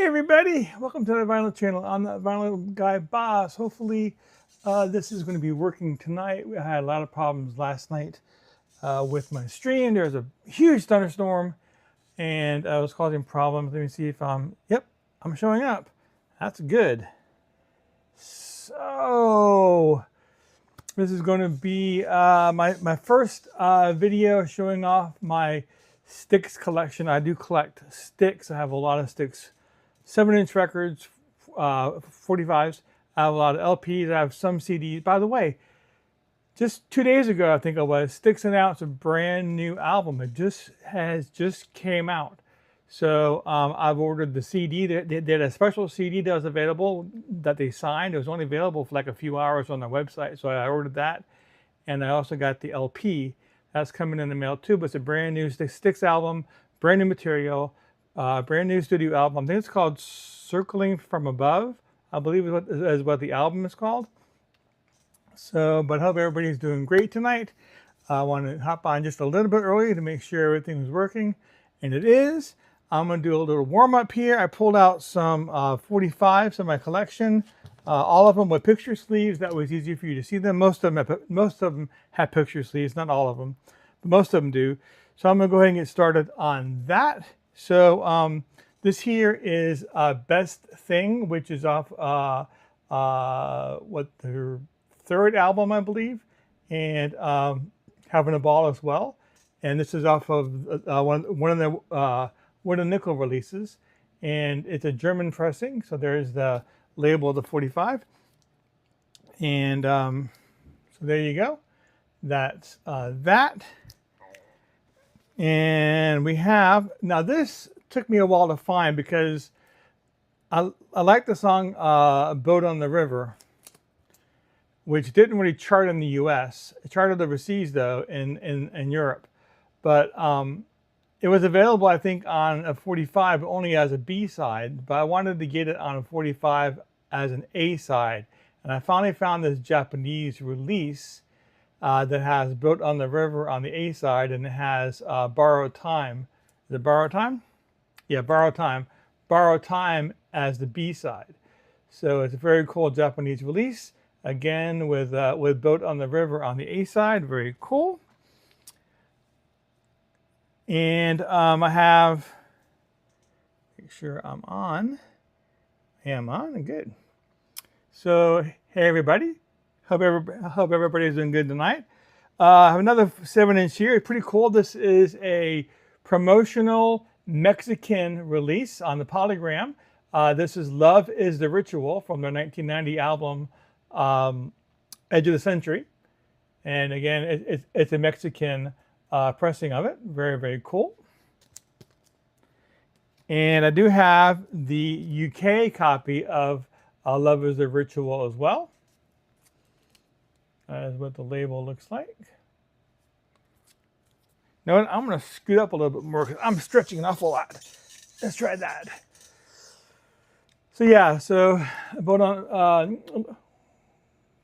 everybody, welcome to the vinyl channel. I'm the vinyl guy boss. Hopefully this is going to be working tonight. We had a lot of problems last night with my stream. There was a huge thunderstorm and I was causing problems. Let me see if I'm showing up. That's good. So this is going to be my first video showing off my STYX collection. I do collect STYX. I have a lot of STYX 7-inch records, 45s. I have a lot of LPs. I have some CDs. By the way, just 2 days ago, I think it was, STYX announced a brand new album. It just came out. So I've ordered the CD. They did a special CD that was available that they signed. It was only available for like a few hours on their website. So I ordered that. And I also got the LP. That's coming in the mail too. But it's a brand new STYX album, brand new material. Brand new studio album. I think it's called Circling from Above, I believe is what the album is called. So, but I hope everybody's doing great tonight. I want to hop on just a little bit early to make sure everything is working, and it is. I'm going to do a little warm up here. I pulled out some 45s in my collection, all of them with picture sleeves. That was easy for you to see them. Most of them have picture sleeves, not all of them, but most of them do. So I'm going to go ahead and get started on that. So this here is Best Thing, which is off what their third album, I believe, and Having a Ball as well. And this is off of one of the nickel releases, and it's a German pressing. So there's the label of the 45, and so there you go. That's that. And we have, now this took me a while to find because I like the song Boat on the River, which didn't really chart in the US. It charted overseas though in Europe. But it was available, I think, on a 45 only as a B-side, but I wanted to get it on a 45 as an A-side. And I finally found this Japanese release that has Boat on the River on the A side, and it has Borrowed Time. Is it Borrowed Time? Yeah, Borrowed Time. Borrowed Time as the B side. So it's a very cool Japanese release. Again, with Boat on the River on the A side. Very cool. And I have, make sure I'm on. I am on, good. So, hey everybody. Hope everybody's doing good tonight. I have another 7-inch here. Pretty cool. This is a promotional Mexican release on the Polygram. This is Love is the Ritual from their 1990 album, Edge of the Century. And again, it's a Mexican pressing of it. Very, very cool. And I do have the UK copy of Love is the Ritual as well. That is what the label looks like. Now I'm going to scoot up a little bit more because I'm stretching an awful lot. Let's try that. So yeah, so about on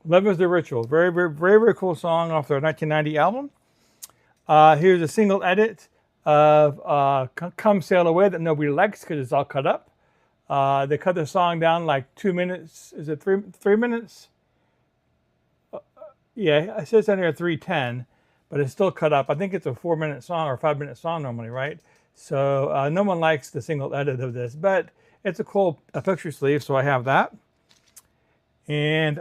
Love is the Ritual. Very, very, very, very cool song off their 1990 album. Here's a single edit of Come Sail Away that nobody likes because it's all cut up. They cut the song down like 2 minutes. Is it three minutes? Yeah, it says on here 3:10, but it's still cut up. I think it's a 4-minute song or 5-minute song normally, right? So no one likes the single edit of this, but it's a cool picture sleeve, so I have that. And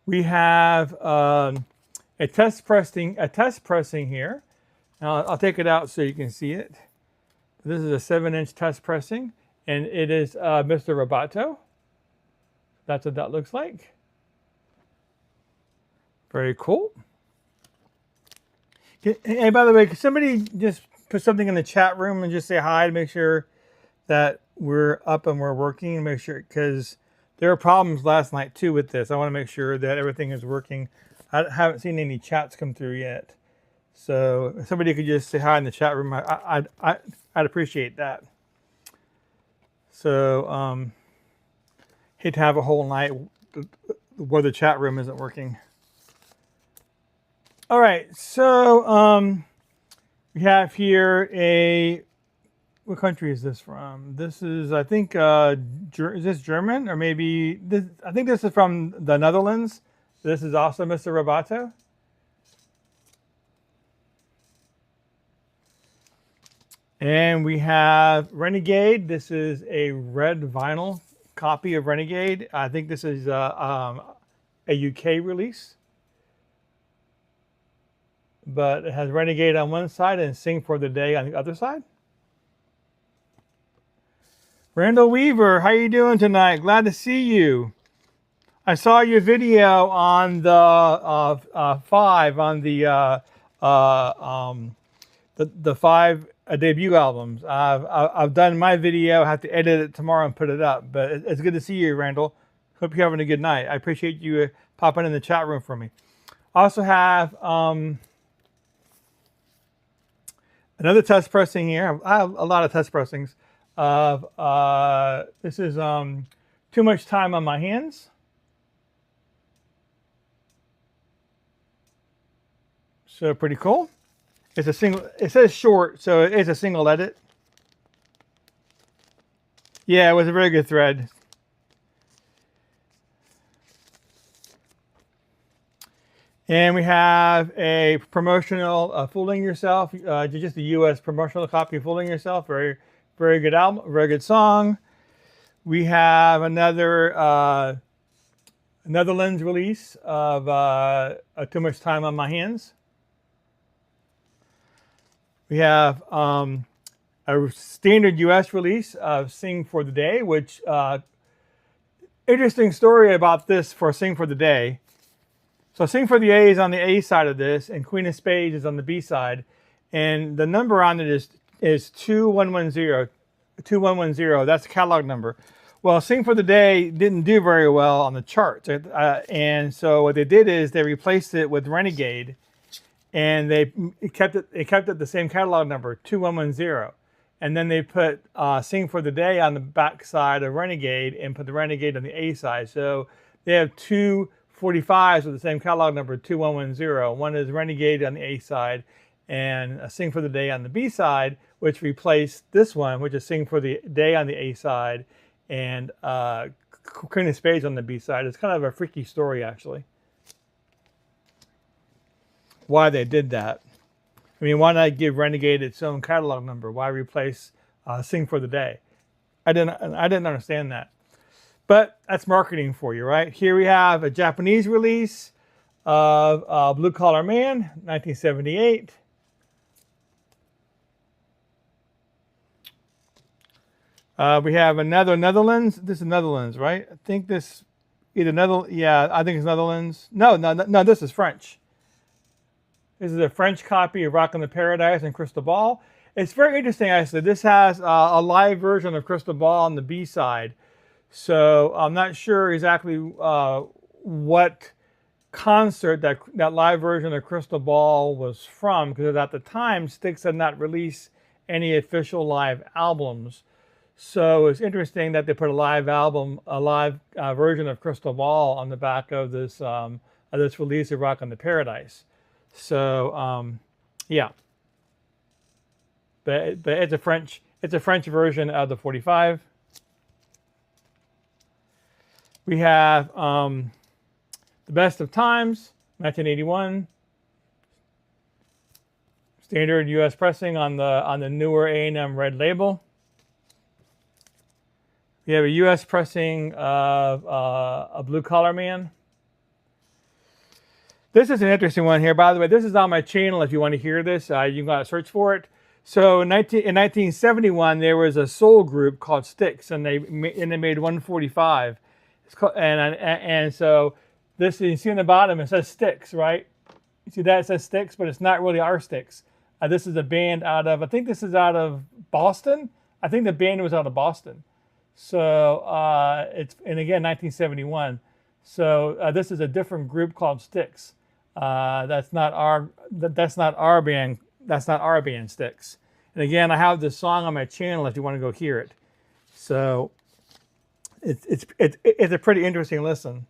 we have a test pressing here. Now I'll take it out so you can see it. This is a 7-inch test pressing. And it is Mr. Roboto. That's what that looks like. Very cool. And by the way, could somebody just put something in the chat room and just say hi to make sure that we're up and we're working? Make sure, because there were problems last night too with this. I want to make sure that everything is working. I haven't seen any chats come through yet. So if somebody could just say hi in the chat room, I'd appreciate that. So, hate to have a whole night where the chat room isn't working. All right, so We have here what country is this from? This is, I think, is this German or maybe this? I think this is from the Netherlands. This is also Mr. Roboto. And we have Renegade. This is a red vinyl copy of Renegade. I think this is a UK release. But it has Renegade on one side and Sing for the Day on the other side. Randall Weaver, how you doing tonight? Glad to see you. I saw your video on the 5 on the 5 debut albums. I've done my video. I have to edit it tomorrow and put it up. But it's good to see you, Randall. Hope you're having a good night. I appreciate you popping in the chat room for me. I also have another test pressing here. I have a lot of test pressings. This is Too Much Time on My Hands. So pretty cool. It's a single, it says short, so it is a single edit. Yeah, it was a very good thread. And we have a promotional Fooling Yourself, just a US promotional copy of Fooling Yourself. Very, very good album, very good song. We have another Netherlands release of Too Much Time on My Hands. We have a standard US release of Sing for the Day, which, interesting story about this for Sing for the Day. So Sing for the Day is on the A side of this, and Queen of Spades is on the B side. And the number on it is 2110. 2110, that's the catalog number. Well, Sing for the Day didn't do very well on the charts. And so what they did is they replaced it with Renegade, and they kept it the same catalog number, 2110. And then they put Sing for the Day on the back side of Renegade and put the Renegade on the A side. So they have two 45s with the same catalog number, 2110. One is Renegade on the A side and a Sing for the Day on the B side, which replaced this one, which is Sing for the Day on the A side and Queen of Spades on the B side. It's kind of a freaky story, actually, why they did that. I mean, why not give Renegade its own catalog number? Why replace Sing for the Day? I didn't understand that. But that's marketing for you, right? Here we have a Japanese release of Blue Collar Man, 1978. We have another Netherlands. This is Netherlands, right? I think this either Netherlands. Yeah, I think it's Netherlands. No, this is French. This is a French copy of Rockin' the Paradise and Crystal Ball. It's very interesting, actually. This has a live version of Crystal Ball on the B side. So I'm not sure exactly what concert that live version of Crystal Ball was from, because at the time STYX had not released any official live albums. So it's interesting that they put a live version of Crystal Ball on the back of this release of Rockin' the Paradise. So yeah, but it's a French version of the 45. We have The Best of Times, 1981. Standard U.S. pressing on the newer A&M red label. We have a U.S. pressing of a Blue Collar Man. This is an interesting one here. By the way, this is on my channel if you want to hear this. You can search for it. So in 1971, there was a soul group called STYX, and they made 145. It's called, and so this, you see on the bottom, it says STYX, right? You see that? It says STYX, but it's not really our STYX. This is a band out of, I think this is out of Boston. I think the band was out of Boston. So and again, 1971. So this is a different group called STYX. That's not our band. That's not our band, STYX. And again, I have this song on my channel if you want to go hear it. So it's a pretty interesting listen.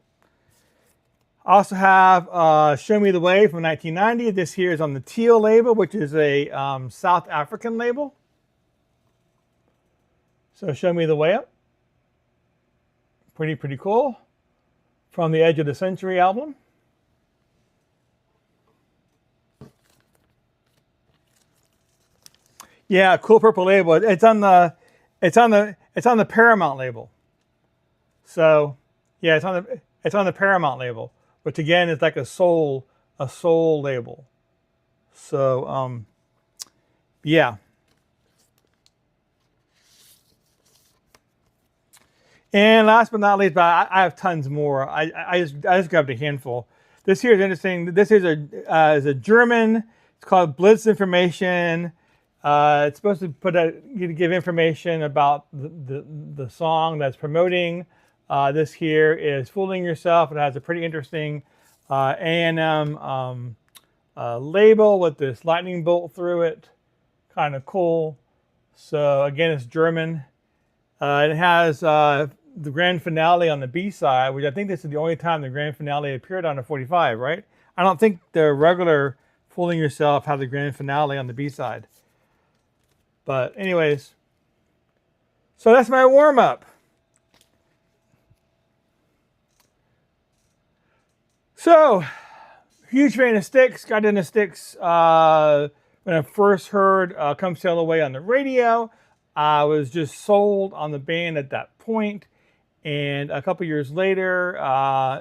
I also have Show Me the Way from 1990. This here is on the teal label, which is a South African label. So Show Me the Way up. Pretty cool. From the Edge of the Century album. Yeah, cool purple label. It's on the Paramount label. So yeah, it's on the Paramount label, which again is like a soul label. So yeah. And last but not least, but I have tons more. I just grabbed a handful. This here is interesting. This is a German. It's called Blitz Information. It's supposed to give information about the song that's promoting. This here is Fooling Yourself. It has a pretty interesting A&M label with this lightning bolt through it. Kind of cool. So again, it's German. It has the grand finale on the B-side, which I think this is the only time the grand finale appeared on a 45, right? I don't think the regular Fooling Yourself had the grand finale on the B-side. But anyways, so that's my warm-up. So, huge fan of STYX. Got into STYX when I first heard Come Sail Away on the radio. I was just sold on the band at that point. And a couple years later,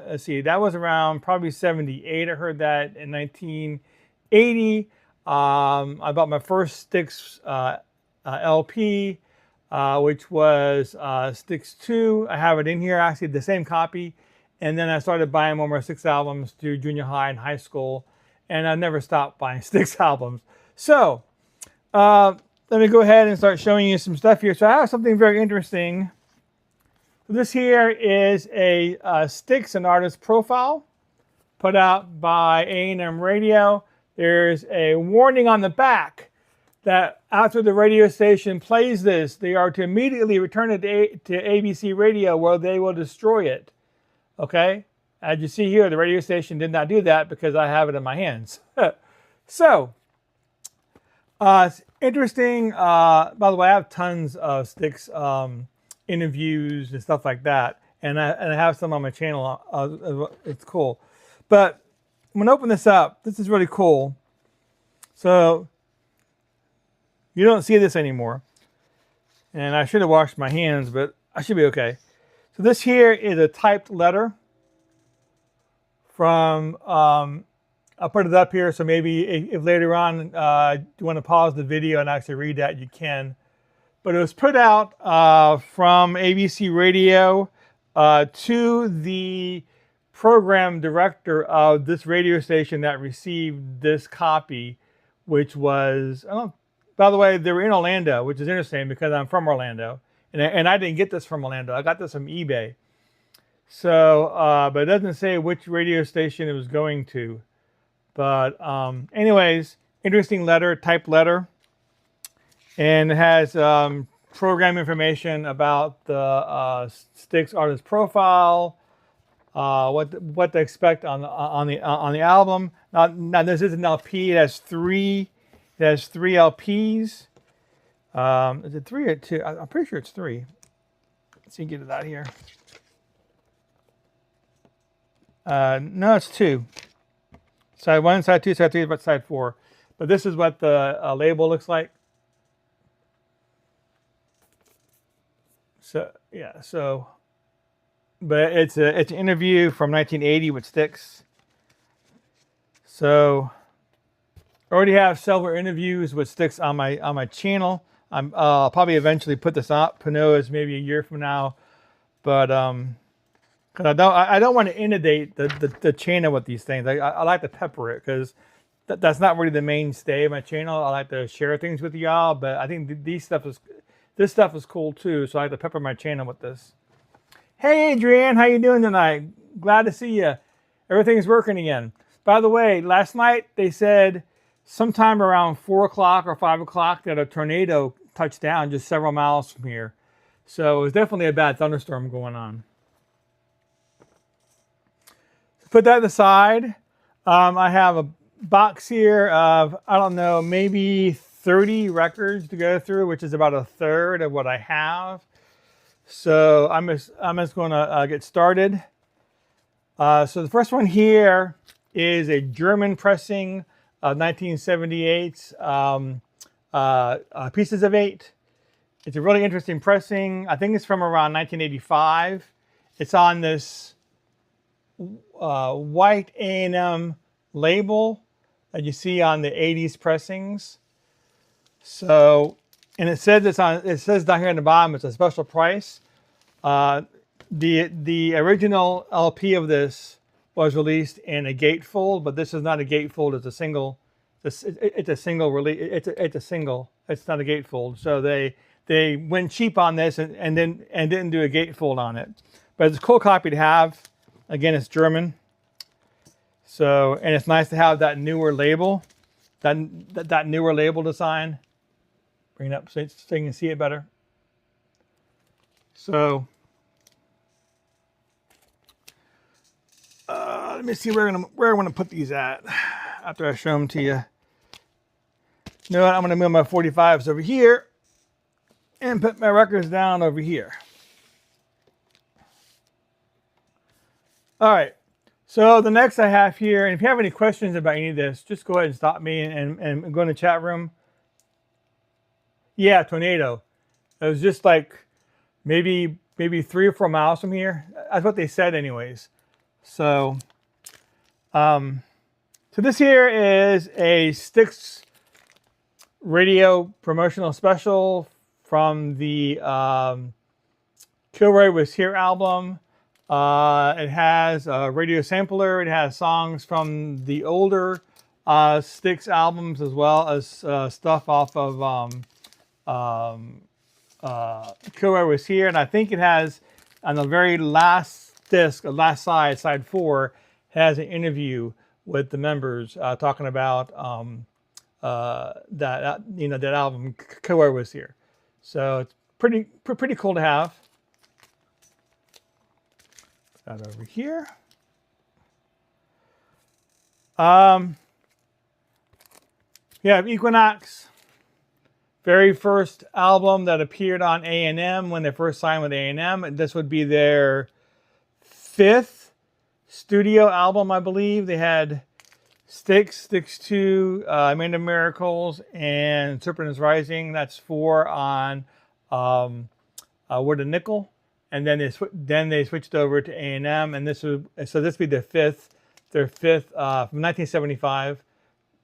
let's see, that was around probably 78. I heard that in 1980. I bought my first STYX LP, which was STYX 2. I have it in here, actually the same copy. And then I started buying more STYX albums through junior high and high school. And I never stopped buying STYX albums. So let me go ahead and start showing you some stuff here. So I have something very interesting. So this here is a STYX, an artist profile, put out by A&M Radio. There's a warning on the back that after the radio station plays this, they are to immediately return it to ABC Radio, where they will destroy it. Okay? As you see here, the radio station did not do that because I have it in my hands. So, it's interesting. By the way, I have tons of STYX interviews and stuff like that, and I have some on my channel. It's cool. But I'm going to open this up. This is really cool. So, you don't see this anymore. And I should have washed my hands, but I should be okay. So this here is a typed letter from, I'll put it up here, so maybe if later on you want to pause the video and actually read that, you can. But it was put out from ABC Radio to the program director of this radio station that received this copy, which was, by the way, they were in Orlando, which is interesting because I'm from Orlando. And I didn't get this from Orlando. I got this from eBay. So, but it doesn't say which radio station it was going to. But anyways, interesting letter, typed letter. And it has program information about the STYX artist profile, what to expect on the album. Now this is an LP. It has three LPs. Is it 3 or 2? I'm pretty sure it's 3. Let's see, get it out here. No, it's 2. Side 1, side 2, side 3, but side 4. But this is what the label looks like. So yeah, so, but it's an interview from 1980 with STYX. So I already have several interviews with STYX on my channel. I'll probably eventually put this up. Who knows, maybe a year from now. But because I don't want to inundate the channel with these things. I like to pepper it because that's not really the mainstay of my channel. I like to share things with y'all, but I think this stuff is cool too. So I like to pepper my channel with this. Hey Adrienne, how you doing tonight? Glad to see you. Everything's working again. By the way, last night they said sometime around 4 o'clock or 5 o'clock that a tornado touched down just several miles from here. So it was definitely a bad thunderstorm going on. So put that aside. I have a box here of, I don't know, maybe 30 records to go through, which is about a third of what I have. So I'm just going to get started. So the first one here is a German pressing of 1978's Pieces of Eight. It's a really interesting pressing. I think it's from around 1985. It's on this white A&M label that you see on the 80s pressings. So, and it says it says down here in the bottom it's a special price. The original LP of this was released in a gatefold, but this is not a gatefold. It's a single. It's a single release. It's a single. It's not a gatefold. So they went cheap on this and didn't do a gatefold on it. But it's a cool copy to have. Again, it's German. So, and it's nice to have that newer label, that newer label design. Bring it up so you can see it better. So, let me see where I want to put these at after I show them to you. You know what? I'm going to move my 45s over here and put my records down over here. All right. So the next I have here, and if you have any questions about any of this, just go ahead and stop me and go in the chat room. Yeah, tornado. It was just like maybe 3 or 4 miles from here. That's what they said anyways. So, so this here is a STYX radio promotional special from the Kilroy Was Here album. It has a radio sampler. It has songs from the older STYX albums as well as stuff off of Kilroy Was Here. And I think it has, on the very last disc, last side, side 4, has an interview with the members talking about that album Kilroy Was Here. So it's pretty cool to have. Put that over here. Yeah, Equinox. Very first album that appeared on A&M when they first signed with A&M. This would be their 5th studio album, I believe. They had STYX, STYX 2, Amanda Miracles, and Serpent is Rising. That's 4 on Word of Nickel. And then they switched over to A&M, and this would be their 5th from 1975.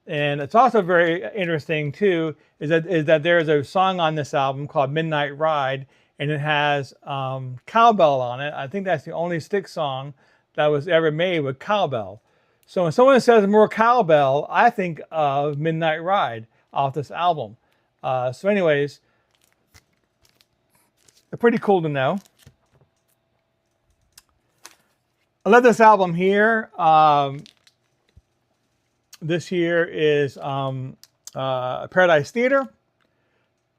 And it's also very interesting too is that there is a song on this album called Midnight Ride, and it has cowbell on it. I think that's the only STYX song that was ever made with cowbell. So when someone says more cowbell, I think of Midnight Ride off this album. So anyways, pretty cool to know. I love this album here. This here is Paradise Theater.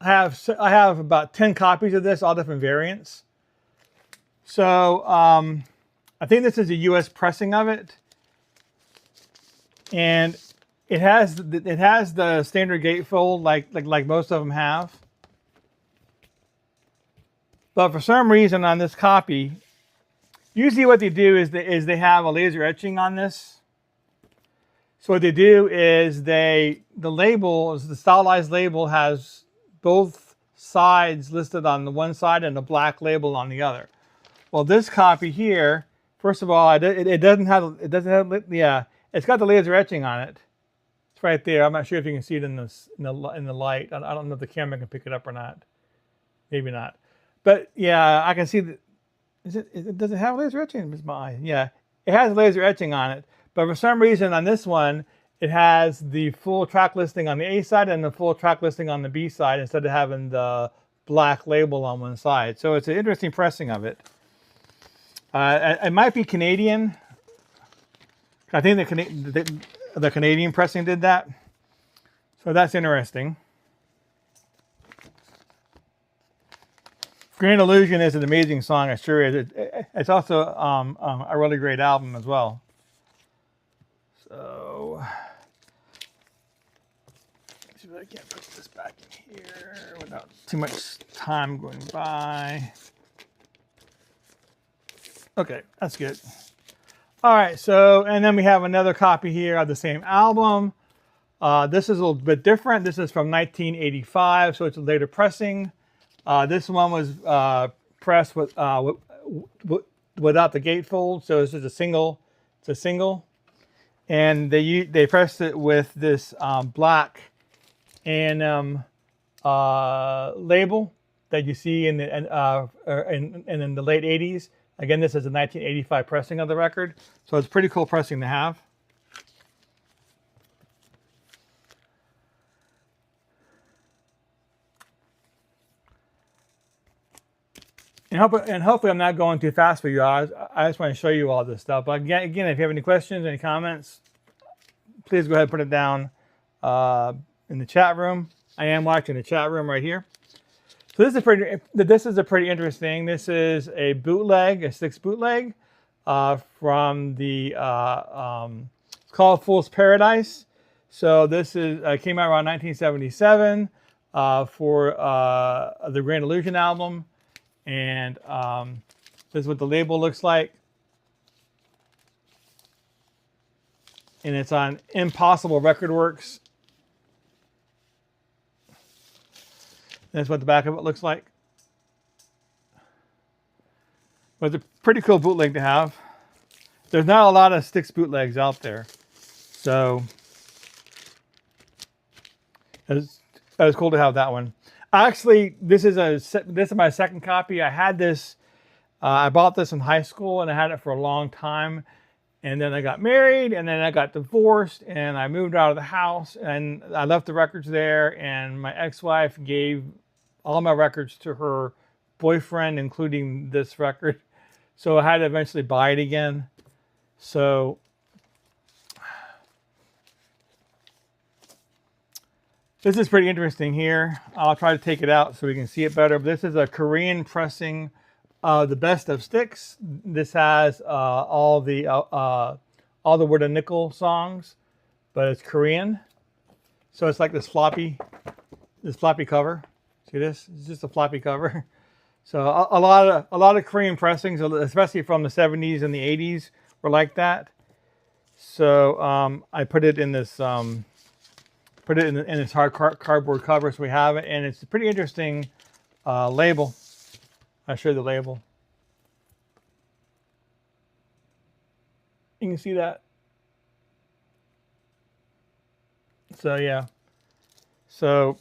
I have about 10 copies of this, all different variants. So I think this is a U.S. pressing of it, and it has the standard gatefold like most of them have. But for some reason on this copy, usually what they do is they have a laser etching on this. So what they do is the stylized label has both sides listed on the one side and a black label on the other. Well, this copy here, first of all, it doesn't have yeah, it's got the laser etching on it. It's right there. I'm not sure if you can see it in the light. I don't know if the camera can pick it up or not. Maybe not. But yeah, I can see that. Does it have laser etching? It's my eye. Yeah, it has laser etching on it. But for some reason on this one, it has the full track listing on the A side and the full track listing on the B side instead of having the black label on one side. So it's an interesting pressing of it. It might be Canadian. I think the Canadian pressing did that. So that's interesting. Grand Illusion is an amazing song. It sure is. It's also a really great album as well. So, let's see if I can't put this back in here without too much time going by. Okay, that's good. All right, so, and then we have another copy here of the same album. This is a little bit different. This is from 1985, so it's a later pressing. This one was pressed without the gatefold, so this is a single. It's a single, and they pressed it with this black A&M label that you see in the in the late 80s. Again, this is a 1985 pressing of the record, so it's pretty cool pressing to have. And hopefully I'm not going too fast for you guys. I just want to show you all this stuff. But again, if you have any questions, any comments, please go ahead and put it down in the chat room. I am watching the chat room right here. So this is a pretty interesting. This is a bootleg, a STYX bootleg from the it's called Fool's Paradise. So this is came out around 1977 for the Grand Illusion album. And this is what the label looks like. And it's on Impossible Record Works. That's what the back of it looks like. But it's a pretty cool bootleg to have. There's not a lot of STYX bootlegs out there. So it was cool to have that one. Actually, this is my second copy. I had this, I bought this in high school and I had it for a long time. And then I got married and then I got divorced and I moved out of the house and I left the records there, and my ex-wife gave all my records to her boyfriend, including this record. So I had to eventually buy it again. So this is pretty interesting here. I'll try to take it out so we can see it better. But this is a Korean pressing of the best of STYX. This has all the Word of Nickel songs, but it's Korean. So it's like this floppy cover. See this? It's just a floppy cover. So a lot of Korean pressings, especially from the 70s and the 80s, were like that. So I put it in this. Put it in this hard cardboard cover, so we have it, and it's a pretty interesting label. I'll show you the label. You can see that. So yeah. So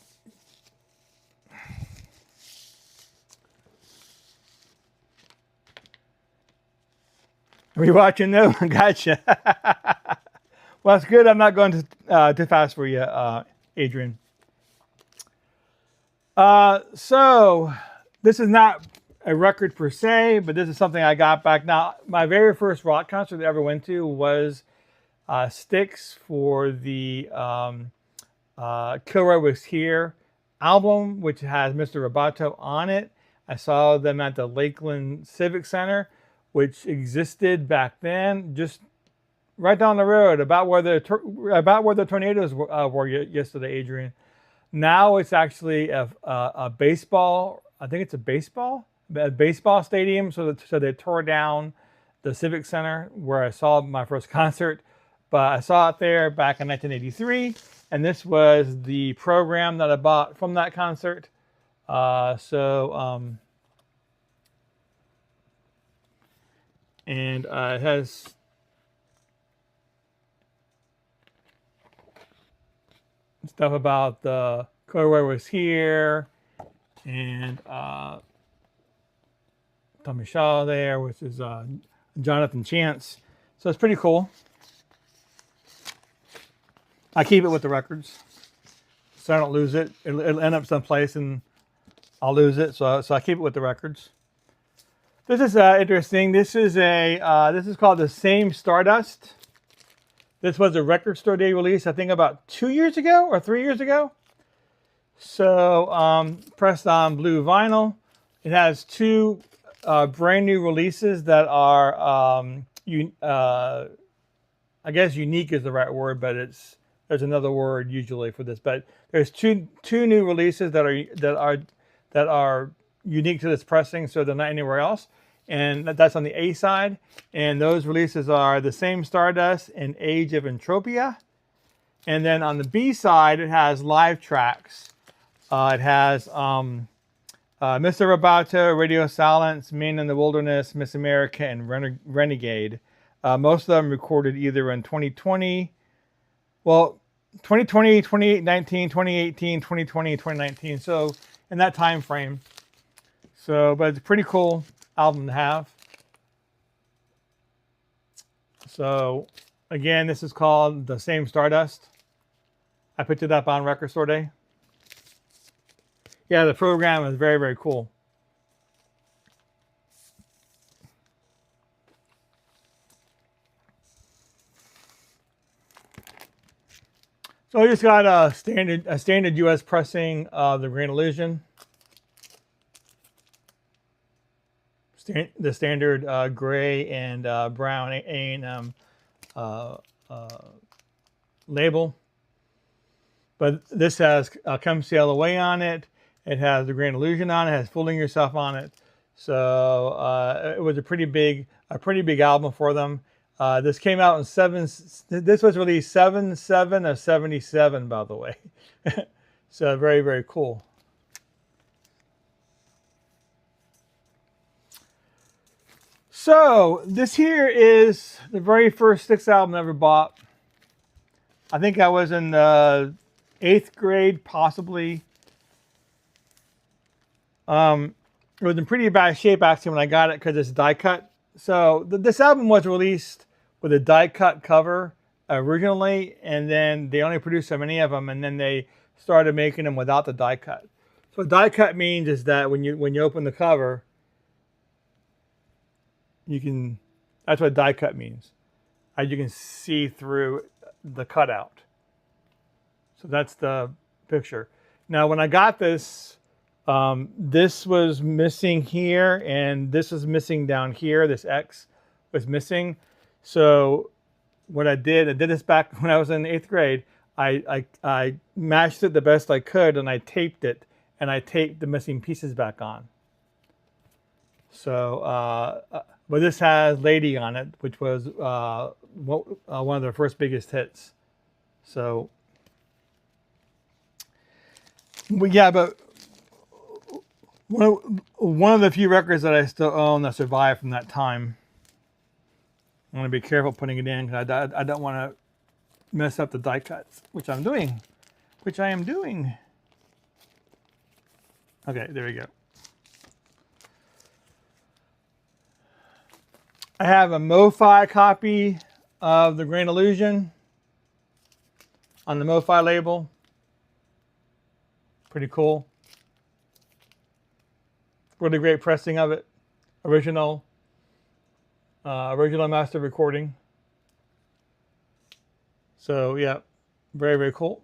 are you watching though? Gotcha. Well, that's good. I'm not going too fast for you, Adrian. So this is not a record per se, but this is something I got back. Now, my very first rock concert I ever went to was STYX for the Kilroy Was Here album, which has Mr. Roboto on it. I saw them at the Lakeland Civic Center, which existed back then, just right down the road, about where the tornadoes were yesterday, Adrian. Now it's actually a baseball. I think it's a baseball stadium. So they tore down the Civic Center where I saw my first concert, but I saw it there back in 1983, and this was the program that I bought from that concert. And it has stuff about the Kilroy Was Here, and Tommy Shaw there, which is Jonathan Chance. So it's pretty cool. I keep it with the records so I don't lose it. It'll end up someplace and I'll lose it. So I keep it with the records. This is interesting. This is called the Same Stardust. This was a Record Store Day release, I think about 2 years ago or 3 years ago. So pressed on blue vinyl. It has two brand new releases that are I guess unique is the right word, but there's another word usually for this. But there's two new releases that are unique to this pressing, so they're not anywhere else. And that's on the A side. And those releases are the Same Stardust and Age of Entropia. And then on the B side, it has live tracks. It has Mr. Roboto, Radio Silence, Man in the Wilderness, Miss America, and Renegade. Most of them recorded either in 2020, well, 2020, 2019, 2018, 2020, 2019. So in that time frame. So, but it's a pretty cool album to have. So again, this is called The Same Stardust. I picked it up on Record Store Day. Yeah, the program is very, very cool. So I just got a standard US pressing of the Grand Illusion. The standard gray and brown A&M label. But this has Come Sail Away on it. It has the Grand Illusion on it. It has Fooling Yourself on it. So it was a pretty big album for them. This came out in this was released 7/7 of 77, by the way. So very, very cool. So this here is the very first STYX album I ever bought. I think I was in the 8th grade, possibly. It was in pretty bad shape actually when I got it because it's die cut. So this album was released with a die cut cover originally, and then they only produced so many of them, and then they started making them without the die cut. So die cut means is that when you open the cover, you can, that's what die cut means. You can see through the cutout. So that's the picture. Now when I got this, this was missing here, and this was missing down here. This X was missing. So what I did this back when I was in the 8th grade. I mashed it the best I could, and I taped it, and I taped the missing pieces back on. So, but this has Lady on it, which was one of their first biggest hits. So, yeah, but one of the few records that I still own that survived from that time. I'm going to be careful putting it in because I don't want to mess up the die cuts, which I am doing. Okay, there we go. I have a MoFi copy of the Grand Illusion on the MoFi label. Pretty cool. Really great pressing of it. Original master recording. So yeah, very, very cool.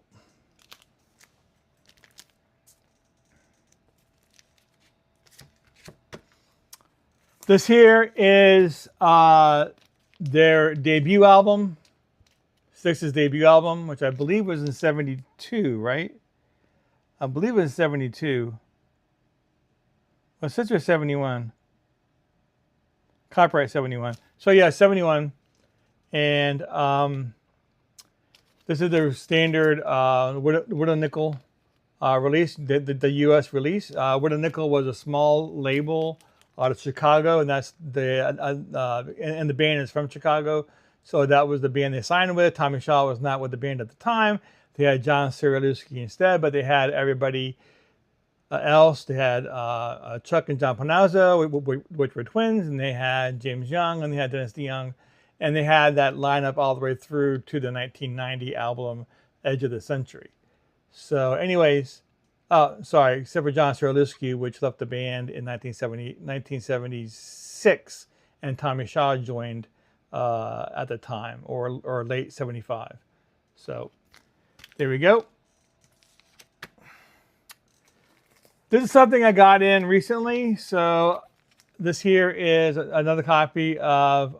This here is their debut album, STYX's debut album, which I believe was in 72, right? I believe it was 72. Well, STYX was 71. Copyright 71. So yeah, 71. And this is their standard Widow Nickel release, the US release. Widow Nickel was a small label out of Chicago, and that's and the band is from Chicago. So that was the band they signed with. Tommy Shaw was not with the band at the time. They had John Cyrulewski instead, but they had everybody else. They had Chuck and John Panazzo, which were twins, and they had James Young, and they had Dennis DeYoung, and they had that lineup all the way through to the 1990 album Edge of the Century. So anyways, sorry, except for John Cyrulewski, which left the band in 1976, and Tommy Shaw joined at the time, or late 75. So there we go. This is something I got in recently. So this here is another copy of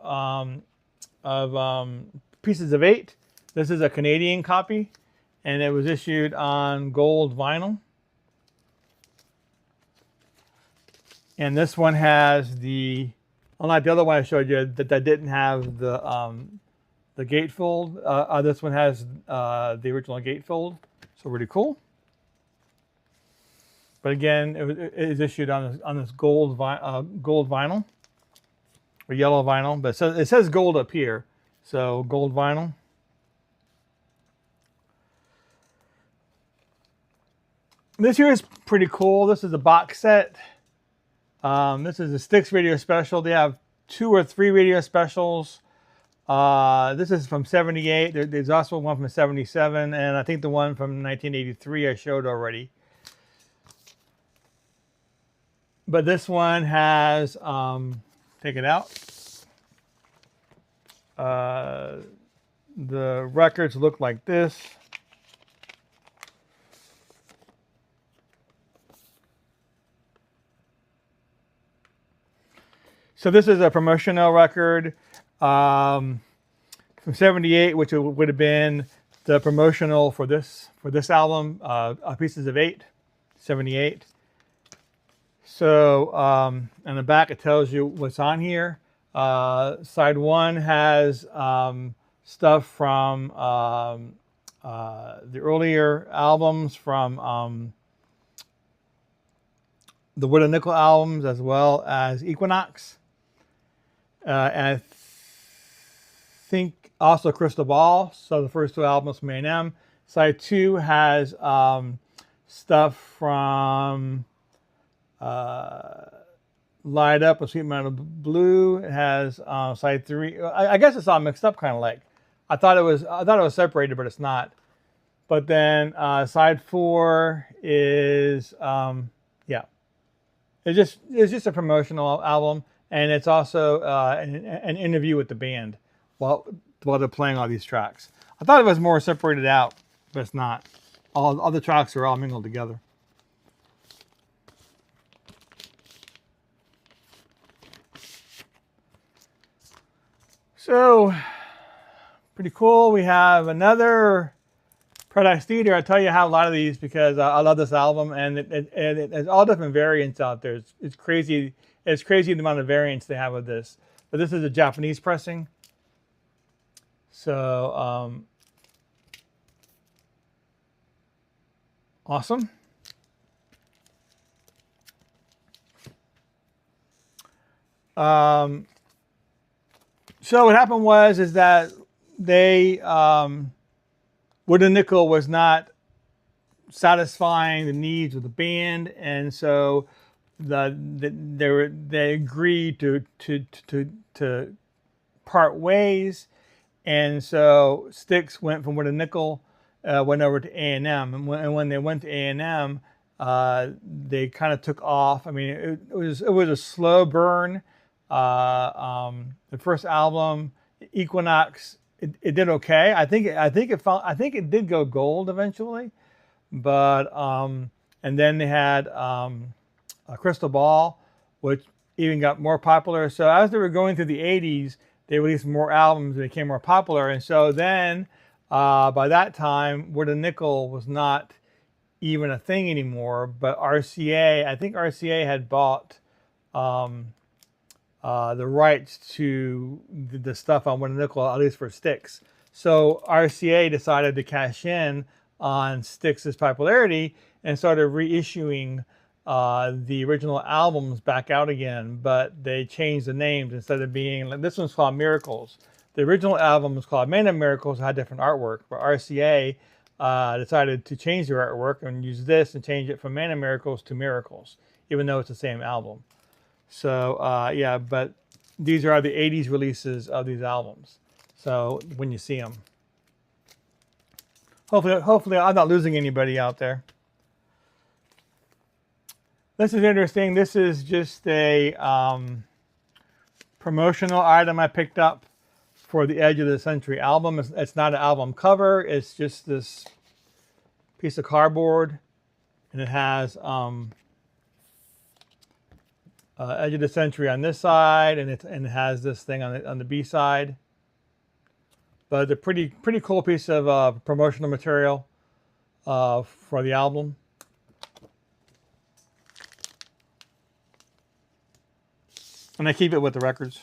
Pieces of 8. This is a Canadian copy, and it was issued on gold vinyl. And this one has the, unlike the other one I showed you that didn't have the gatefold, this one has the original gatefold, so really cool. But again, it is issued on this gold vinyl, or yellow vinyl, but it says gold up here, so gold vinyl. This here is pretty cool. This is a box set. This is a STYX radio special. They have 2 or 3 radio specials. This is from '78. There's also one from '77, and I think the one from 1983 I showed already. But this one has, take it out. The records look like this. So this is a promotional record from '78, which would have been the promotional for this album, Pieces of 8, '78. So on the back it tells you what's on here. Side 1 has stuff from the earlier albums, from the Wood and Nickel albums, as well as Equinox. And I think also Crystal Ball, so the first 2 albums from A&M. Side 2 has stuff from Light Up with Sweet Meadow Blue. It has side 3. I guess it's all mixed up, kind of like. I thought it was separated, but it's not. But then side 4 is yeah, it's just a promotional album. And it's also an interview with the band while they're playing all these tracks. I thought it was more separated out, but it's not. All the tracks are all mingled together. So, pretty cool. We have another Paradise Theater. I tell you, I have a lot of these because I love this album, and it's all different variants out there. It's crazy. It's crazy the amount of variants they have with this. But this is a Japanese pressing. So, awesome. So what happened is that they, Wood and Nickel was not satisfying the needs of the band, and so they agreed to part ways, and so STYX went from Wood and Nickel, went over to A&M, and when they went to A&M, they kind of took off. I mean, it was a slow burn. The first album, Equinox, it did okay. I think it did go gold eventually, but and then they had a Crystal Ball, which even got more popular. So as they were going through the '80s, they released more albums and became more popular. And so then by that time, Wood and Nickel was not even a thing anymore. But RCA, I think RCA had bought the rights to the stuff on Wood and Nickel, at least for STYX. So RCA decided to cash in on STYX's popularity and started reissuing the original albums back out again, but they changed the names. Instead of being, like, this one's called Miracles. The original album was called Man of Miracles, had different artwork, but RCA decided to change their artwork and use this and change it from Man of Miracles to Miracles, even though it's the same album. So yeah, but these are the '80s releases of these albums. So when you see them, hopefully I'm not losing anybody out there. This is interesting. This is just a promotional item I picked up for the Edge of the Century album. It's not an album cover. It's just this piece of cardboard, and it has Edge of the Century on this side, and it has this thing on the B side. but it's a pretty cool piece of promotional material for the album. And I keep it with the records.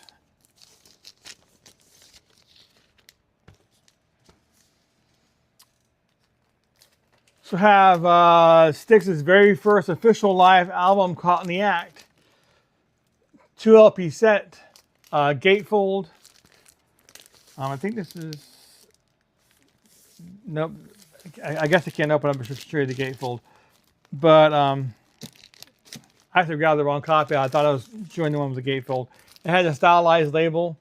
So have STYX's very first official live album, Caught in the Act. 2 LP set, gatefold. I think this is, nope. I guess I can't open up to show you the gatefold. But I actually grabbed the wrong copy. I thought I was showing the one with the gatefold. It has a stylized label.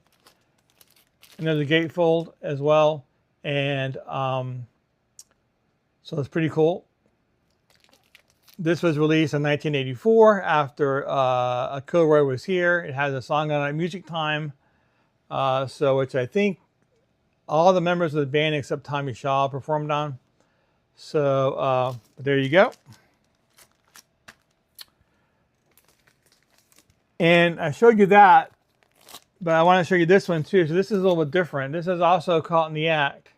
And there's a gatefold as well. And so it's pretty cool. This was released in 1984 after Kilroy was here. It has a song on it, Music Time. So which I think all the members of the band except Tommy Shaw performed on. So there you go. And I showed you that, but I want to show you this one too. So this is a little bit different. This is also Caught in the Act.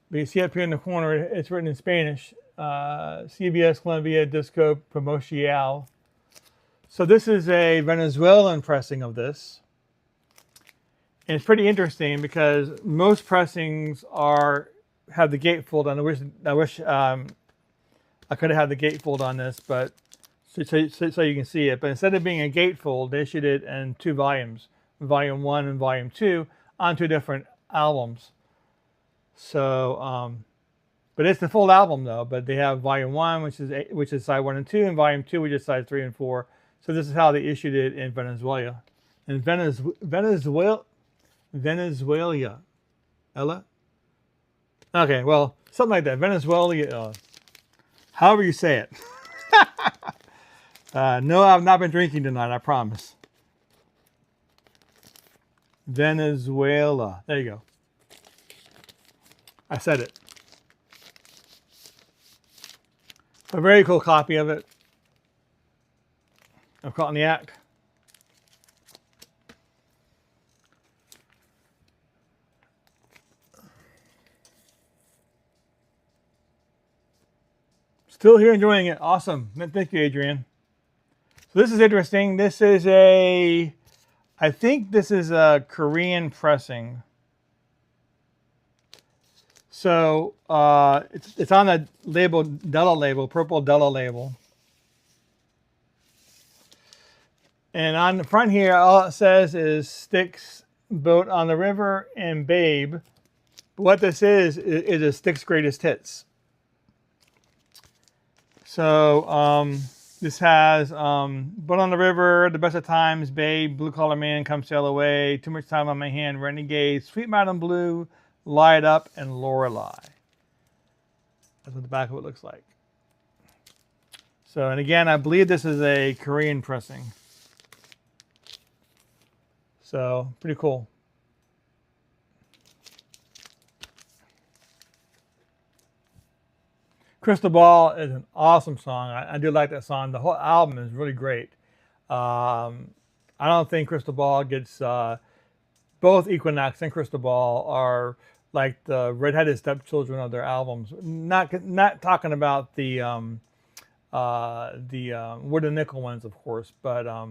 But you see up here in the corner, it's written in Spanish. CBS Colombia Disco Promocional. So this is a Venezuelan pressing of this. And it's pretty interesting because most pressings have the gatefold on. I wish I could have had the gatefold on this, but so you can see it. But instead of being a gatefold, they issued it in 2 volumes, Volume 1 and Volume 2, on 2 different albums. So, but it's the full album though. But they have Volume 1, which is side 1 and 2, and Volume 2, which is side 3 and 4. So this is how they issued it in Venezuela. In Venezuela. Ella? Okay, well, something like that. Venezuela. However you say it. No, I've not been drinking tonight, I promise. Venezuela. There you go. I said it. A very cool copy of it. Of Caught in the Act. Still here enjoying it. Awesome. Thank you, Adrian. So this is interesting. This is I think this is a Korean pressing. So it's on the label, Della label, purple Della label. And on the front here, all it says is STYX, Boat on the River, and Babe. But what this is a STYX Greatest Hits. So this has Boat on the River, The Best of Times, Babe, Blue Collar Man, Come Sail Away, Too Much Time on My Hand, Renegade, Sweet Madam Blue, Light Up, and Lorelei. That's what the back of it looks like. So, and again, I believe this is a Korean pressing. So, pretty cool. Crystal Ball is an awesome song. I do like that song. The whole album is really great. I don't think Crystal Ball gets... both Equinox and Crystal Ball are like the redheaded stepchildren of their albums. Not talking about the Wood and Nickel ones, of course, but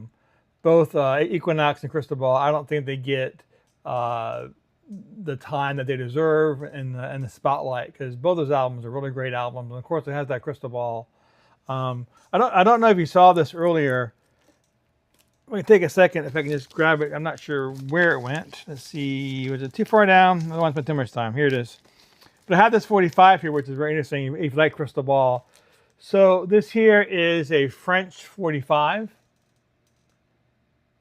both Equinox and Crystal Ball, I don't think they get the time that they deserve in the spotlight, because both those albums are really great albums. And of course, it has that Crystal Ball. I don't know if you saw this earlier. Let me take a second if I can just grab it. I'm not sure where it went. Let's see. Was it too far down? I don't want to spend too much time. Here it is. But I have this 45 here, which is very interesting if you like Crystal Ball. So this here is a French 45.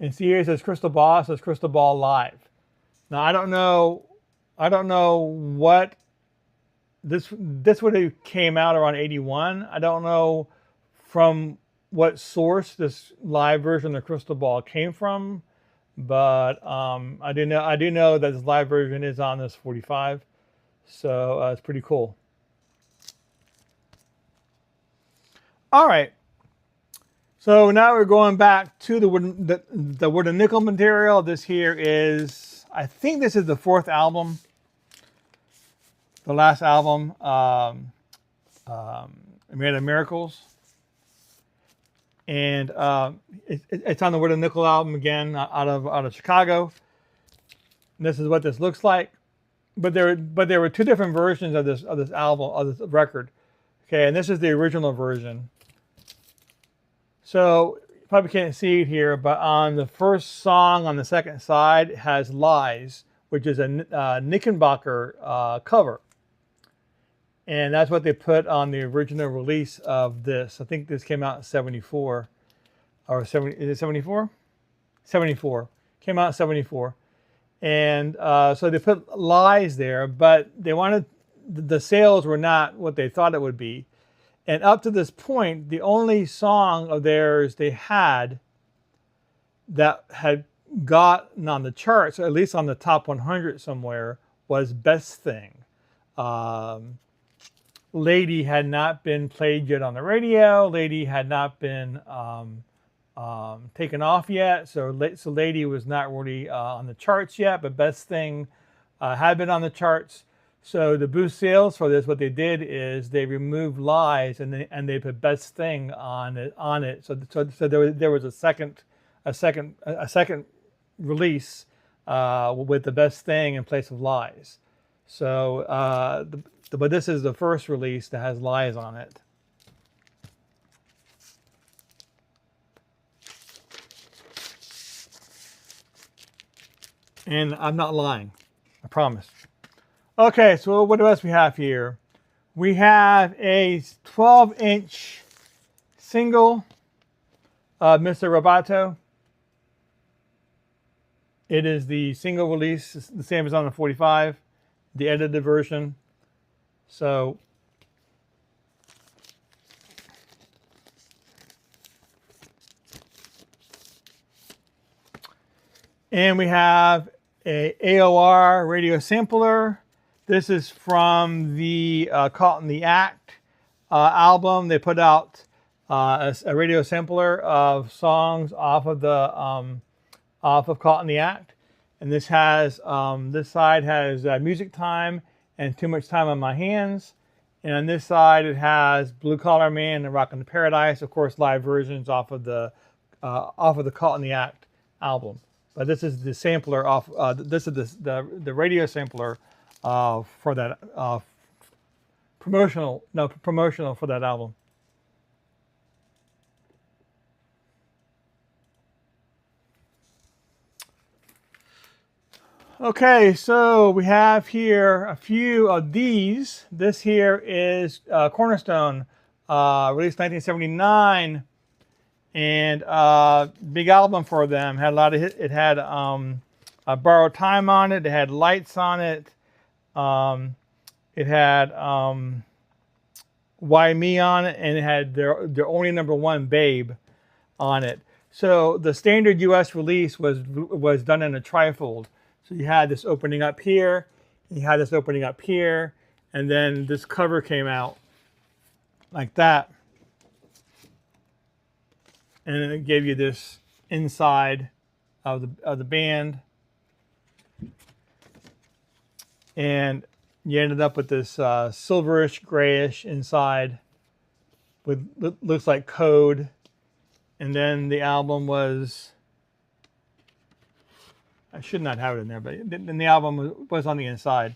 And see here it says Crystal Ball. It says Crystal Ball Live. Now I don't know what this would have came out around 81. I don't know from what source this live version of Crystal Ball came from, but I do know that this live version is on this 45, so it's pretty cool. All right, so now we're going back to the wood and nickel material. This here is I think this is the fourth album, the last album, Made of Miracles. And it's on the Wood and Nickel album again, out of Chicago. And this is what this looks like. But there were two different versions of this album, of this record. Okay, and this is the original version. So you probably can't see it here, but on the first song on the second side it has Lies, which is a Knickerbocker cover. And that's what they put on the original release of this. I think this came out in 74. Or 70, is it 74? 74. Came out in 74. And so they put Lies there, but they wanted, the sales were not what they thought it would be. And up to this point, the only song of theirs they had that had gotten on the charts, or at least on the top 100 somewhere, was Best Thing. Lady had not been played yet on the radio. Lady had not been taken off yet. So Lady was not really on the charts yet, but Best Thing had been on the charts. So to boost sales for this, what they did is they removed Lies and they put Best Thing on it. So there was a second release with the Best Thing in place of Lies. So but this is the first release that has Lies on it. And I'm not lying, I promise. Okay, so what else we have here? We have a 12-inch single, Mr. Roboto. It is the single release, the same as on the 45, the edited version. So and we have a AOR radio sampler. This is from the Caught in the Act album. They put out a radio sampler of songs off of Caught in the Act, and this has this side has Music Time and Too Much Time on My Hands, and on this side it has Blue Collar Man and Rockin' to Paradise, of course, live versions off of the Caught in the Act album. But this is the sampler off. This is the radio sampler for that promotional for that album. Okay, so we have here a few of these. This here is Cornerstone, released 1979, and big album for them. Had a lot of hits. It had Borrowed Time on it. It had Lights on it. It had Why Me on it, and it had their only #1 Babe on it. So the standard U.S. release was done in a trifold. So you had this opening up here, and you had this opening up here, and then this cover came out like that. And then it gave you this inside of the band. And you ended up with this silverish, grayish inside with looks like code. And then the album was, I should not have it in there, but then the album was on the inside.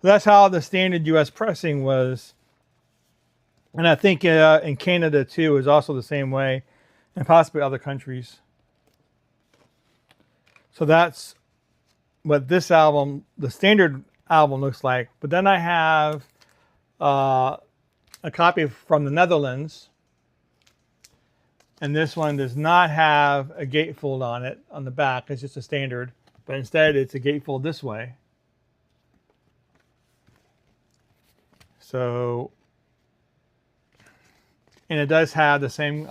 So that's how the standard U.S. pressing was. And I think in Canada too is also the same way, and possibly other countries. So that's what this album, the standard album, looks like. But then I have a copy from the Netherlands, and this one does not have a gatefold on it on the back. It's just a standard, but instead it's a gatefold this way. So, and it does have the same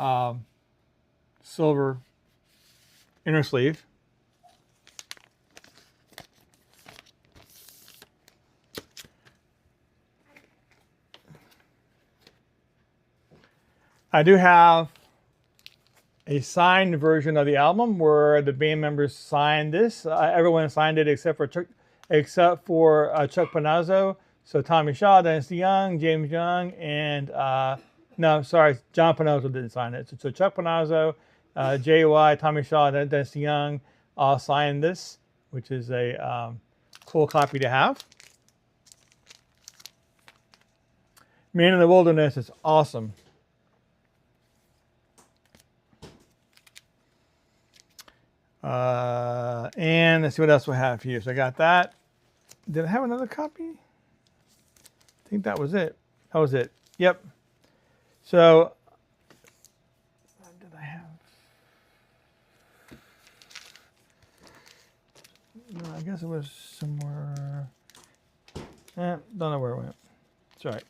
silver inner sleeve. I do have a signed version of the album where the band members signed this. Everyone signed it except for Chuck Panozzo. So Tommy Shaw, Dennis DeYoung, James Young, and no, sorry, John Panozzo didn't sign it. So Chuck Panozzo, JY, Tommy Shaw, and Dennis DeYoung all signed this, which is a cool copy to have. Man in the Wilderness is awesome. And let's see what else we have here. So I got that. Did I have another copy? I think that was it. That was it. Yep. So what did I have? No, I guess it was somewhere. Don't know where it went. It's all right.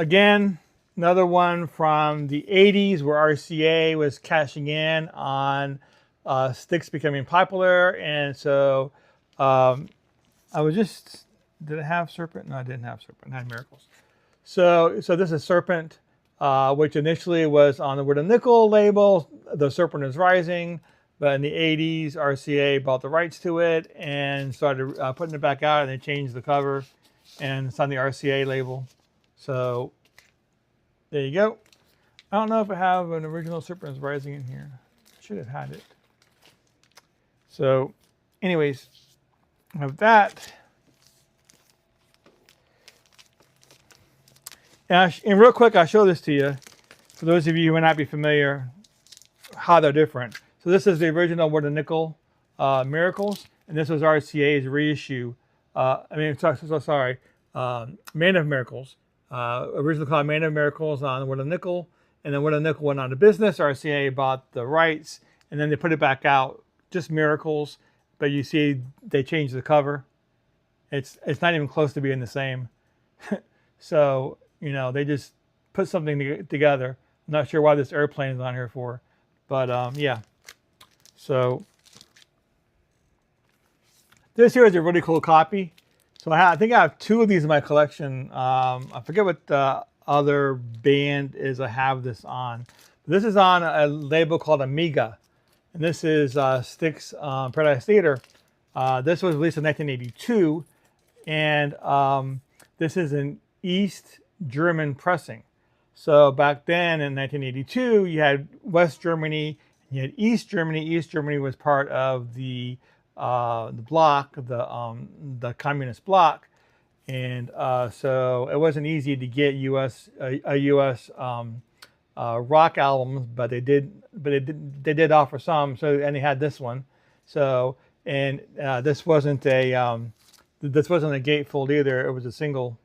Again, another one from the 80s where RCA was cashing in on STYX becoming popular. And so I was just, did it have Serpent? No, I didn't have Serpent. I had Miracles. So this is Serpent, which initially was on the Word of Nickel label. The Serpent is Rising. But in the 80s, RCA bought the rights to it and started putting it back out, and they changed the cover. And it's on the RCA label. So there you go. I don't know if I have an original Serpent is Rising in here. I should have had it. So anyways, I have that. And real quick, I'll show this to you. For those of you who may not be familiar, how they're different. So this is the original Word of Nickel Miracles, and this was RCA's reissue. Man of Miracles. Originally called Man of Miracles on Word of Nickel, and then Word of Nickel went out of business. RCA bought the rights, and then they put it back out, just Miracles. But you see, they changed the cover. It's not even close to being the same. So you know, they just put something together. I'm not sure why this airplane is on here for, but yeah. So this here is a really cool copy. So I think I have two of these in my collection. I forget what the other band is I have this on. This is on a label called Amiga. And this is STYX Paradise Theater. This was released in 1982. And this is an East German pressing. So back then in 1982, you had West Germany, you had East Germany. East Germany was part of the bloc, the communist bloc, and so it wasn't easy to get a U.S. Rock albums, but they did offer some. So and they had this one. So and this wasn't a gatefold either. It was a single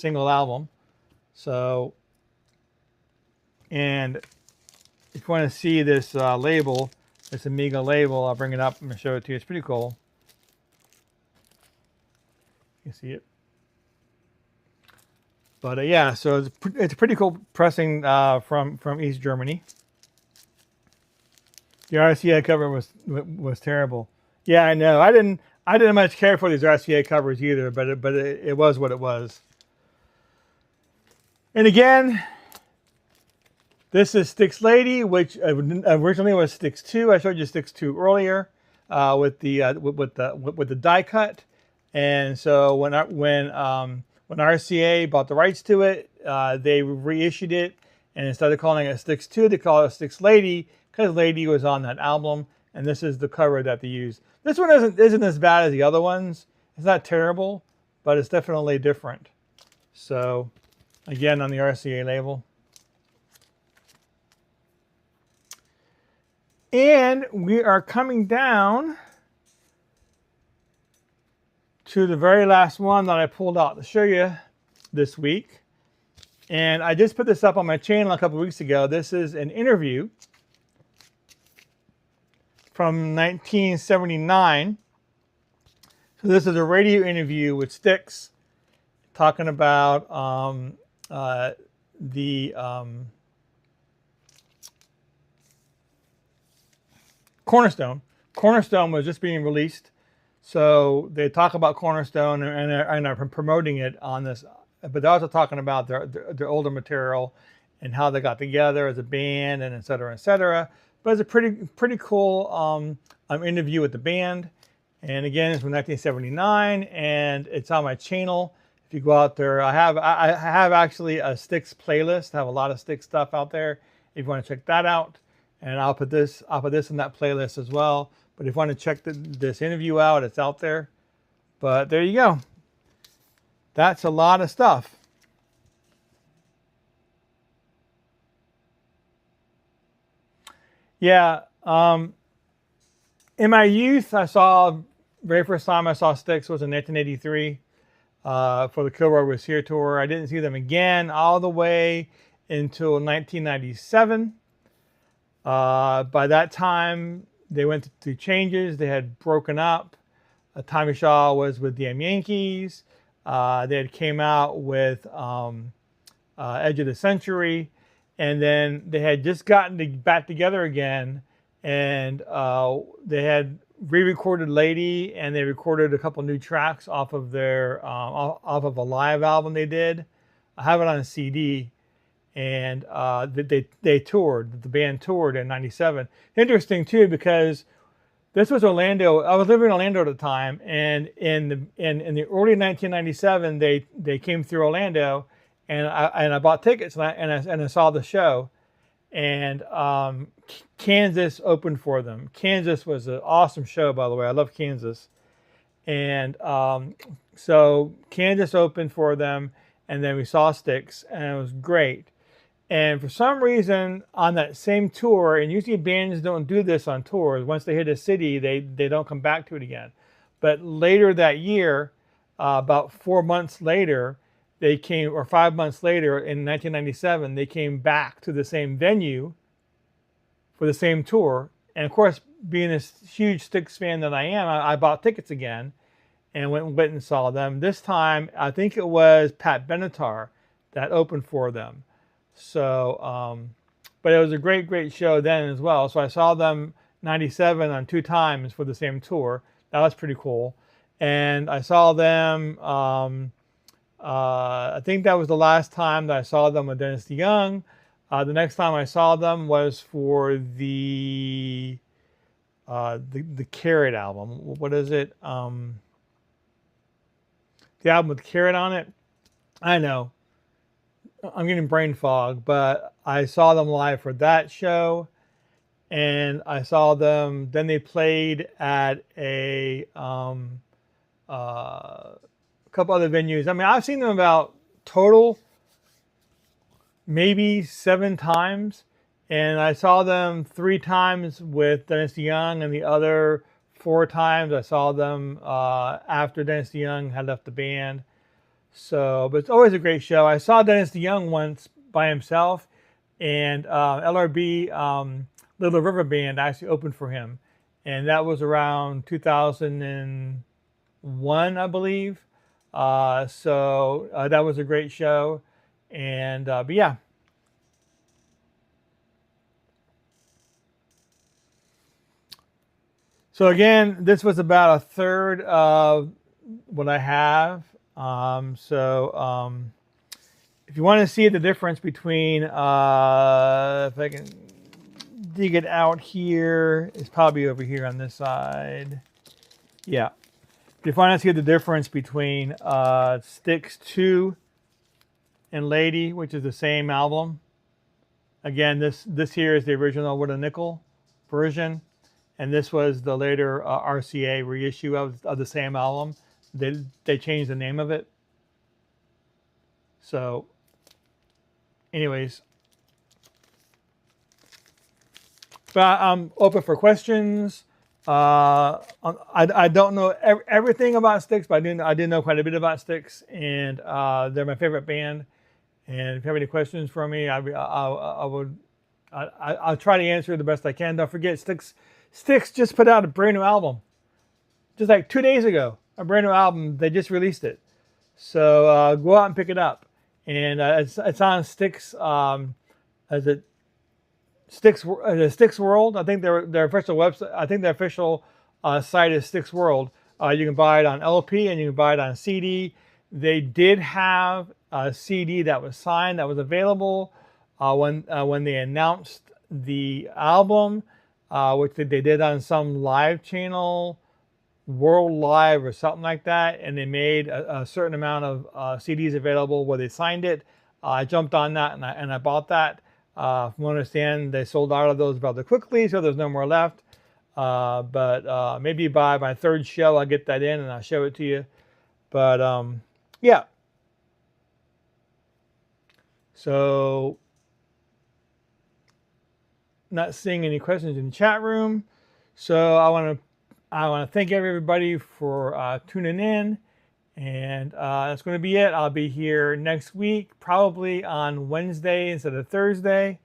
album. So and if you want to see this label, this Amiga label, I'll bring it up and show it to you. It's pretty cool. You can see it. But yeah, so it's a pretty cool pressing from East Germany. The RCA cover was terrible. Yeah, I know. I didn't much care for these RCA covers either, but it was what it was. And again, this is STYX Lady, which originally was STYX 2. I showed you STYX 2 earlier with the die cut. And so when RCA bought the rights to it, they reissued it, and instead of calling it STYX 2, they call it STYX Lady because Lady was on that album. And this is the cover that they used. This one isn't as bad as the other ones. It's not terrible, but it's definitely different. So again, on the RCA label. And we are coming down to the very last one that I pulled out to show you this week. And I just put this up on my channel a couple weeks ago. This is an interview from 1979. So this is a radio interview with STYX talking about Cornerstone. Cornerstone was just being released, so they talk about Cornerstone and are promoting it on this. But they're also talking about their older material and how they got together as a band, and et cetera, et cetera. But it's a pretty cool interview with the band. And again, it's from 1979, and it's on my channel. If you go out there, I have actually a STYX playlist. I have a lot of STYX stuff out there. If you want to check that out, and I'll put this in that playlist as well. But if you want to check this interview out, it's out there. But there you go. That's a lot of stuff. Yeah. In my youth, very first time I saw STYX was in 1983 for the Kilroy Was Here tour. I didn't see them again all the way until 1997. By that time, they went through changes. They had broken up. Tommy Shaw was with Damn Yankees. They had came out with Edge of the Century. And then they had just gotten back together again. And they had re-recorded Lady, and they recorded a couple new tracks off of their off of a live album they did. I have it on a CD. And they toured. The band toured in '97. Interesting too, because this was Orlando. I was living in Orlando at the time, and in the early 1997, they came through Orlando, and I bought tickets, and I saw the show, and Kansas opened for them. Kansas was an awesome show, by the way. I love Kansas, and so Kansas opened for them, and then we saw STYX, and it was great. And for some reason, on that same tour, and usually bands don't do this on tours, once they hit a city, they don't come back to it again. But later that year, about 4 months later, they came, or 5 months later, in 1997, they came back to the same venue for the same tour. And of course, being this huge STYX fan that I am, I bought tickets again and went and saw them. This time, I think it was Pat Benatar that opened for them. So, but it was a great show then as well. So I saw them 97 on 2 times for the same tour. That was pretty cool. And I saw them, I think that was the last time that I saw them with Dennis DeYoung. The next time I saw them was for the Carrot album. What is it? The album with Carrot on it. I know. I'm getting brain fog, but I saw them live for that show, and I saw them. Then they played at a couple other venues. I mean, I've seen them about total maybe 7 times, and I saw them 3 times with Dennis DeYoung, and the other 4 times I saw them after Dennis DeYoung had left the band. So, but it's always a great show. I saw Dennis DeYoung once by himself, and LRB, Little River Band, actually opened for him. And that was around 2001, I believe. So that was a great show. And, but yeah. So again, this was about 1/3 of what I have. If you want to see the difference between, if I can dig it out here, it's probably over here on this side. Yeah. If you want to see the difference between STYX 2 and Lady, which is the same album. Again, this here is the original With a Nickel version, and this was the later RCA reissue of the same album. They changed the name of it. So, anyways, but I'm open for questions. I don't know everything about STYX, but I do know quite a bit about STYX, and they're my favorite band. And if you have any questions for me, I'll try to answer the best I can. Don't forget, STYX just put out a brand new album, just like 2 days ago. A brand new album. They just released it, so go out and pick it up. And it's on STYX. As it STYX World. I think their official website. I think their official site is STYX World. You can buy it on LP and you can buy it on CD. They did have a CD that was signed that was available when they announced the album, which they did on some live channel, World Live or something like that, and they made a certain amount of CDs available where they signed it. I jumped on that and I bought that. From what I understand, they sold out of those rather quickly, so there's no more left. But maybe by my third show, I'll get that in and I'll show it to you. But yeah. So, not seeing any questions in the chat room. So I want to thank everybody for tuning in. And that's going to be it. I'll be here next week, probably on Wednesday instead of Thursday.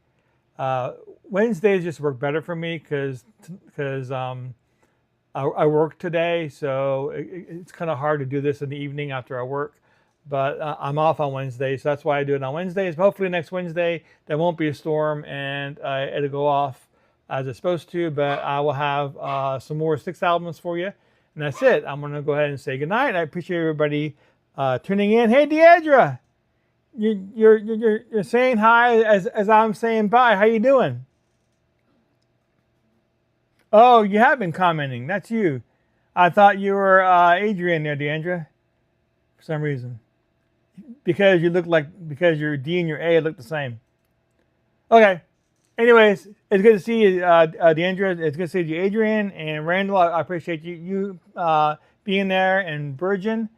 Wednesdays just work better for me because I work today, so it's kind of hard to do this in the evening after I work. But I'm off on Wednesday, so that's why I do it on Wednesdays. But hopefully next Wednesday there won't be a storm and it'll go off as it's supposed to. But I will have some more STYX albums for you. And that's it. I'm going to go ahead and say goodnight. I appreciate everybody tuning in. Hey, Deidre, you're saying hi as I'm saying bye. How you doing? Oh, you have been commenting. That's you. I thought you were Adrian there, Deidre, for some reason. Because your D and your A look the same. Okay. Anyways, it's good to see you, Deandra. It's good to see you, Adrian and Randall. I appreciate you being there, and Virgin,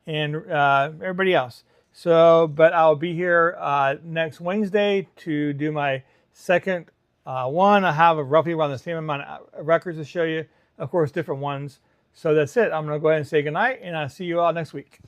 and everybody else. So, but I'll be here next Wednesday to do my second one. I have roughly around the same amount of records to show you. Of course, different ones. So that's it. I'm going to go ahead and say goodnight, and I'll see you all next week.